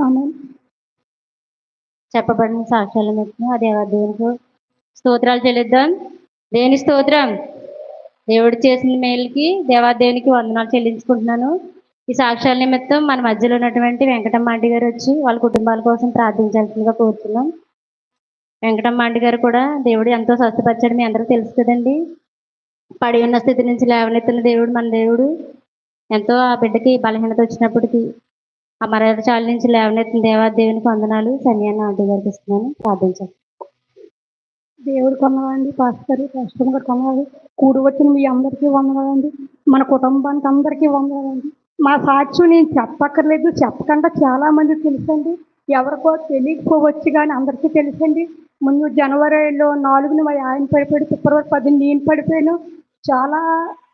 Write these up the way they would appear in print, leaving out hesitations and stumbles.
ఆమేన్. చెప్పబడిన సాక్ష్యాల నిమిత్తం ఆ దేవునికి స్తోత్రాలు చెల్లిద్దాం. దేవుని స్తోత్రం. దేవుడు చేసిన మేలుకి దేవాదేవునికి వందనాలు చెల్లించుకుంటున్నాను. ఈ సాక్ష్యాల నిమిత్తం మన మధ్యలో ఉన్నటువంటి వెంకటమ్మ ఆంటీ గారు వచ్చి వాళ్ళ కుటుంబాల కోసం ప్రార్థించాల్సిందిగా కోరుతున్నాం. వెంకటమ్మ ఆంటీ గారు కూడా దేవుడు ఎంతో స్వస్థపరిచాడు, మీ అందరికీ తెలుసు కదండి. పడి ఉన్న స్థితి నుంచి లేవనెత్తిన దేవుడు మన దేవుడు. ఎంతో ఆ బిడ్డకి బలహీనత వచ్చినప్పటికీ ఆ మరణశాల నుంచి లేవనెత్తిన దేవాదేవునికి వందనాలు. సన్యాన్ని ఆంటీ గారికి ఇస్తున్నాను, ప్రార్థించాలి. దేవుడు కొన్నవాడండి, పాస్టర్ గారు కొన్నవాడు. కూడి వచ్చిన మీ అందరికీ వందనాలండి. మన కుటుంబానికి అందరికీ వందనాలండి. మా సాక్ష్యం నేను చెప్పక్కర్లేదు, చెప్పకుండా చాలా మంది తెలుసండి. ఎవరికో తెలియకపోవచ్చు కానీ అందరికీ తెలుసండి. ముందు జనవరిలో 4న మా ఆయన పడిపోయాడు, ఫిబ్రవరి 10 నేను పడిపోయాను. చాలా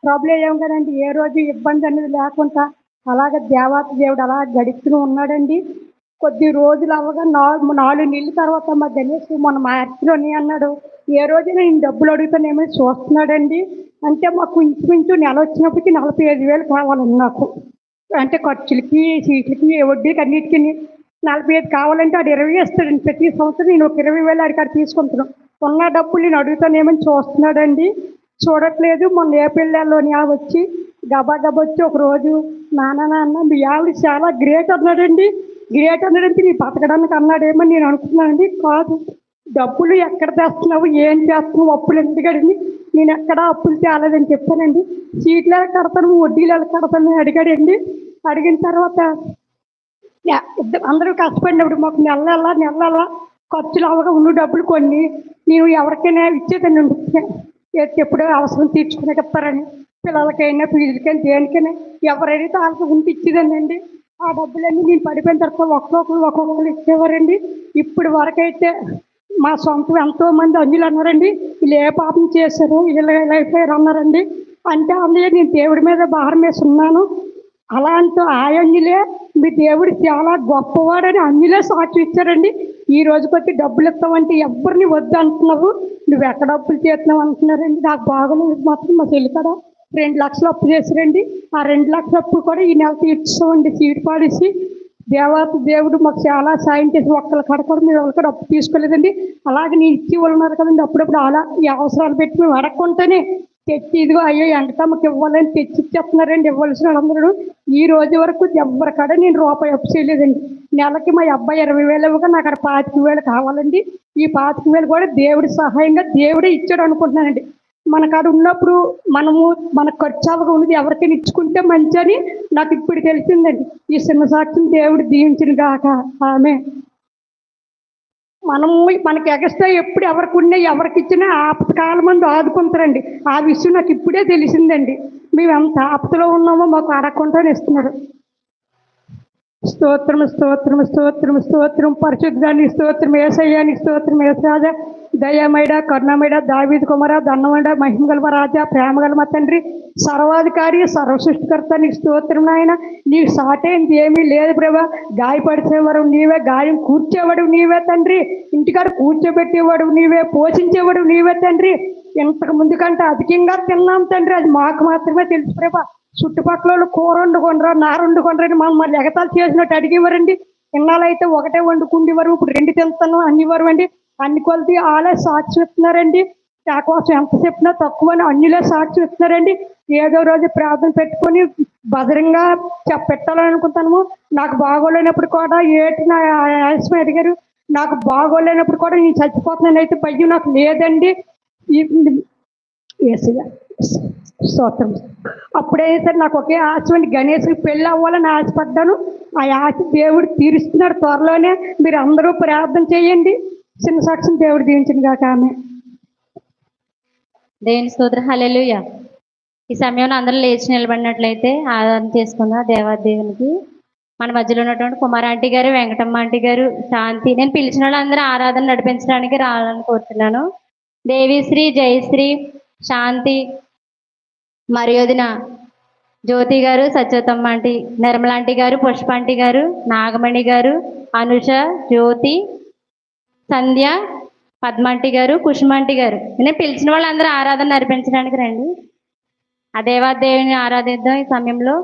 ప్రాబ్లం అయ్యాం కదండి. ఏ రోజు ఇబ్బంది అనేది లేకుండా అలాగే దేవుడు అలా గడుపుతూ ఉన్నాడండి. కొద్ది రోజులు అవ్వగా 4 నెలల తర్వాత మా గణేష్ మొన్న మార్చిలోని అన్నాడు, ఏ రోజైనా నేను డబ్బులు అడుగుతానేమో చూస్తున్నాడండి. అంటే మాకు ఇంచుమించు నెల వచ్చినప్పటికి 45,000 కావాలండి నాకు. అంటే ఖర్చులకి, సీట్లకి, వడ్డీకి అన్నిటికీ 45 కావాలంటే ఆడు 20 ఇస్తాడండి. ప్రతి సంవత్సరం నేను ఒక 20,000 ఆడికాడ తీసుకుంటున్నాను. ఉన్న డబ్బులు నేను అడుగుతానేమని చూస్తున్నాడండి. చూడట్లేదు. మొన్న ఏప్రిల్ నెలలోని వచ్చి గబా వచ్చి ఒకరోజు నాన్న మీ ఆవిడ చాలా గ్రేట్ అన్నాడండి. గ్రేట్ అన్నాడంటే నీ బతకడానికి అన్నాడేమో నేను అనుకున్నానండి. కాదు, డబ్బులు ఎక్కడ తెస్తున్నావు, ఏం చేస్తున్నావు, అప్పులు ఎందుకడండి. నేను ఎక్కడ అప్పులు తేలేదని చెప్పానండి. సీట్లు ఎలా కడతాను, వడ్డీలు ఎలా కడతాను అడిగాడండి. అడిగిన తర్వాత అందరూ కష్టపడినప్పుడు మాకు నెల ఖర్చులు అవగా ఉన్న డబ్బులు కొన్ని నేను ఎవరికైనా ఇచ్చేదాన్ని ఎప్పుడో అవసరం తీర్చుకునే చెప్తారని, పిల్లలకైనా ఫీజులకైనా దేనికైనా ఎవరైతే వాళ్ళకి ఉంటే ఇచ్చేదానండి. ఆ డబ్బులన్నీ నేను పడిపోయిన తర్వాత ఒక్కొక్కరు ఇచ్చేవారండి. ఇప్పుడు వరకైతే మా సొంతం ఎంతో మంది అంజులు అన్నారండి, వీళ్ళు ఏ పాపం చేశారు, వీళ్ళు ఇలా అయిపోయారు అన్నారండి. అంటే అందులో నేను దేవుడి మీద భారం వేసి ఉన్నాను. అలాంటి ఆ అంజులే మీ దేవుడు చాలా గొప్పవాడని అంజులే సాక్షి ఇచ్చారండి. ఈ రోజుకొచ్చి డబ్బులు ఇస్తామంటే ఎవరిని వద్దు అంటున్నావు, నువ్వు ఎక్కడ అప్పులు చేస్తున్నావు అంటున్నారండి. నాకు బాగోలేదు. మాత్రం మా చెల్లి కూడా 2 లక్షలు అప్పు చేశారండి. ఆ 2 లక్షల అప్పు కూడా ఈ నెల తీర్చామండి. సీటు పాడేసి దేవుడు మాకు చాలా సాయం చేసి ఒక్కళ్ళ కాడ కూడా మీరు కూడా అప్పు తీసుకోలేదండి. అలాగే నేను ఇచ్చి ఉన్నారు కదండి, అప్పుడప్పుడు అలా ఈ అవసరాలు పెట్టి మేము అడగకుండానే తెచ్చి ఇదిగో అయ్యో వెంకటమ్మకి ఇవ్వాలని తెచ్చి ఇచ్చేస్తున్నారండి. ఇవ్వాల్సిన వాళ్ళందరూ ఈ రోజు వరకు ఎవరికాడ నేను రూపాయి అప్పు చేయలేదండి. నెలకి మా అబ్బాయి 20,000 ఇవ్వగా నాకు అక్కడ 25,000 కావాలండి. ఈ 25,000 కూడా దేవుడి సహాయంగా దేవుడే ఇచ్చాడు అనుకుంటున్నానండి. మన కాడ ఉన్నప్పుడు మన ఖర్చు అవగా ఉన్నది ఎవరికైనా ఇచ్చుకుంటే మంచి అని నాకు ఇప్పుడు తెలిసిందండి. ఈ చిన్న సాక్ష్యం దేవుడు దీవించిన గాక. ఆమె మనకి ఎగస్ట్రా ఎప్పుడు ఎవరికి ఉన్నా ఎవరికి ఇచ్చినా ఆపత్కాలం మంది ఆదుకుంటారండి. ఆ విషయం నాకు ఇప్పుడే తెలిసిందండి. మేము ఎంత ఆపదలో ఉన్నామో మాకు అడగకుండానే ఇస్తున్నారు. స్తోత్రం పరిశుద్ధానికి స్తోత్రం, ఏసయ్యానికి స్తోత్రం, ఏసరాజా దయామైడ కరుణమైడ దావీదు కుమార దన్నమైడ మహిమగల రాజా ప్రేమగల తండ్రి సర్వాధికారి సర్వసృష్టికర్త నీకు స్తోత్రం. నాయన నీకు సాటేంది ఏమీ లేదు ప్రభా. గాయపడిచేవాడు నీవే, గాయం కూర్చేవాడు నీవే తండ్రి, ఇంటికాడ కూర్చోబెట్టేవాడు నీవే, పోషించేవాడు నీవే తండ్రి. ఇంతకు ముందు కంటే అధికంగా తిన్నాం తండ్రి, అది మాకు మాత్రమే తెలుసు ప్రభా. చుట్టుపక్కల కూర వండుకొనరా, నార వండుకొనరని మమ్మల్ని ఎగతాలు చేసినట్టు అడిగేవారండి. ఇన్నాళ్ళైతే ఒకటే వండుకుండేవారు, ఇప్పుడు 2 తింటాను అనేవారు అండి. అన్ని కొలది వాళ్ళే సాక్షి ఇస్తున్నారండి. నా కోసం ఎంత చెప్పినా తక్కువని అన్నిలే సాక్షి ఇస్తున్నారండి. ఏదో రోజు ప్రార్థన పెట్టుకొని భద్రంగా పెట్టాలని అనుకుంటాము. నాకు బాగోలేనప్పుడు కూడా నా ఆయుష్మ అడిగారు, నాకు బాగోలేనప్పుడు కూడా నేను చచ్చిపోతున్నాను అయితే భయం నాకు లేదండి. స్తోత్రం. అప్పుడైతే నాకు ఒకే ఆశ అండి, గణేష్కి పెళ్ళి అవ్వాలని ఆశపడ్డాను. ఆ ఆశ దేవుడు తీరుస్తున్నాడు త్వరలోనే. మీరు అందరూ ప్రార్థన చేయండి. చిన్న సాక్ష్యం దేవుడు దీవించింది కాక. ఆమె దేవుని స్తోత్రం. హల్లెలూయా. ఈ సమయంలో అందరూ లేచి నిలబడినట్లయితే ఆరాధన చేసుకుందాం దేవాదేవునికి. మన మధ్యలో ఉన్నటువంటి కుమార్ ఆంటీ గారు, వెంకటమ్మ ఆంటీ గారు, శాంతి, నేను పిలిచిన వాళ్ళందరూ ఆరాధన నడిపించడానికి రావాలని కోరుతున్నాను. దేవిశ్రీ, జయశ్రీ, శాంతి, మరియోదిన జ్యోతి గారు, సత్యవతమ్మ ఆంటీ, నిర్మలాంటి గారు, పుష్పాంటి గారు, నాగమణి గారు, అనుష, జ్యోతి, సంధ్య, పద్మాంటి గారు, కుసుమాంటి గారు, నేను పిలిచిన వాళ్ళందరూ ఆరాధన నడిపించడానికి రండి. ఆ దేవాదేవిని ఆరాధిద్దాం ఈ సమయంలో.